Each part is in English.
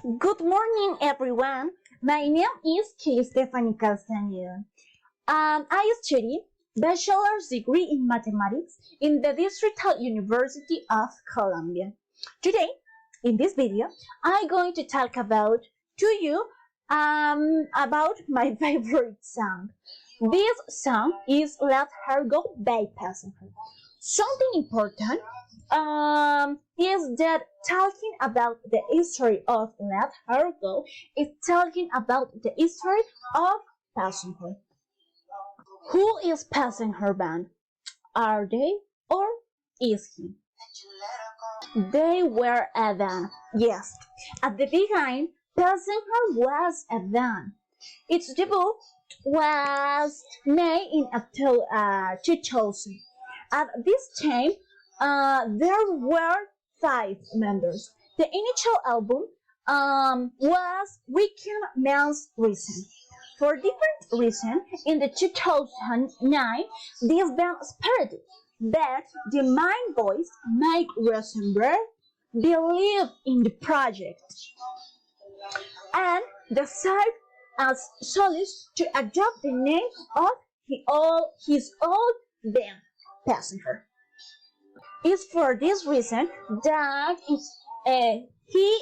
Good morning, everyone. My name is Kay Stephanie Castañeda. I study bachelor's degree in mathematics in the Distrital University of Columbia. Today, in this video, I'm going to talk about about my favorite song. This song is Let Her Go by Passenger. Something important is that talking about the history of Let Her Go is talking about the history of Passenger. Who is Passenger Band? Are they or is he? They were a band. Yes, at the beginning, Passenger was a band. Its debut was made in April 2000. At this time, there were 5 members. The initial album was Weekend Man's Reason. For different reasons, in the 2009, this band split, but the main voice, Mike Rosenberg, believed in the project and decided as soloist to adopt the name of his old band, Passenger. It's for this reason that he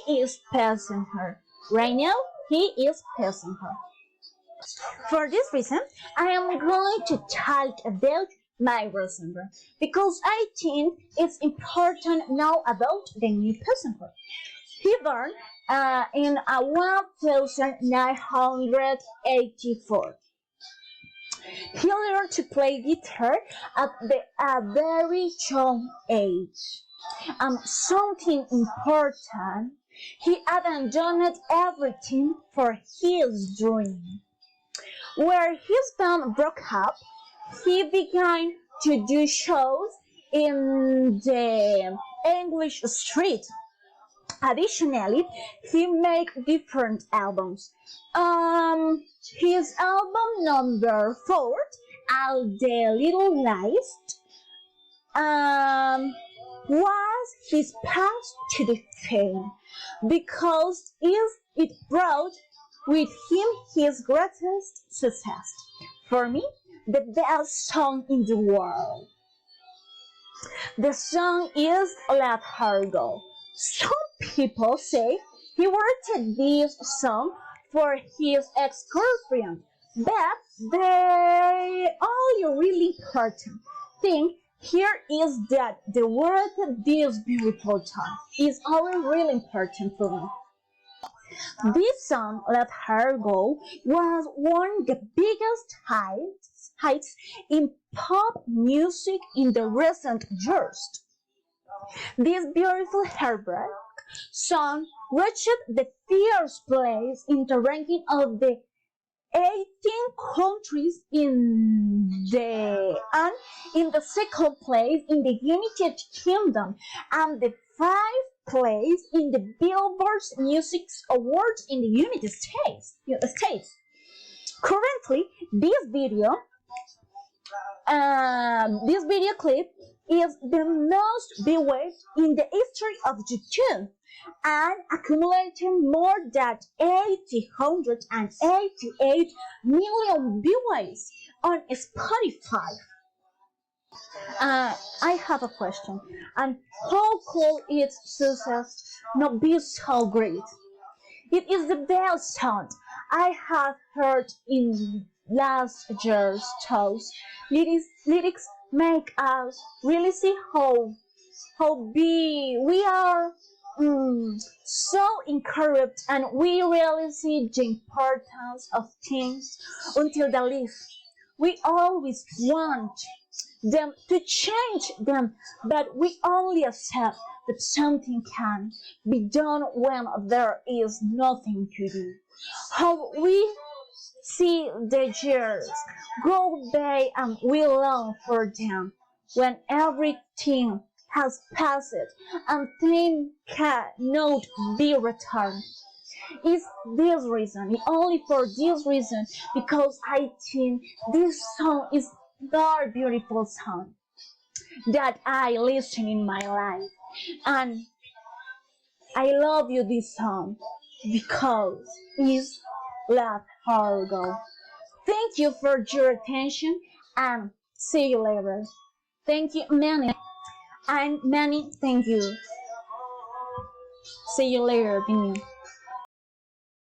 is Passenger. Right now, he is Passenger. For this reason, I am going to talk about Mike Rosenberg because I think it's important now about the new Passenger. He born in 1984. He learned to play guitar at a very young age. Something important, he abandoned everything for his dream. Where his band broke up, he began to do shows in the English street. Additionally, he made different albums. His album number 4, All the Little Lies, was his path to the fame because it brought with him his greatest success. For me, the best song in the world. The song is Let Her Go. Some people say he wrote this song for his ex-girlfriend, but the only really important thing here is that the word this beautiful song is always really important for me. This song, Let Her Go, was one of the biggest heights in pop music in the recent years. This beautiful heartbreak song reached the first place in the ranking of the 18 countries and in the second place in the United Kingdom and the 5th place in the Billboard Music Awards in the United States. Currently, this video clip is the most viewed in the history of YouTube and accumulating more than 888 million views on Spotify. I have a question. And how could its success not be so great? It is the best sound I have heard in last year's shows. Lyrics make us really see how big we are. So encouraged, and we really see the importance of things until the least. We always want them to change them, but we only accept that something can be done when there is nothing to do. How we see the years go by and we long for them when everything has passed and things cannot be returned. Is this reason, only for this reason, because I think this song is very beautiful song that I listen in my life, and I love you this song. because is let her go. Thank you for your attention and see you later. Thank you, Manny. And Manny, thank you. See you later, Binu.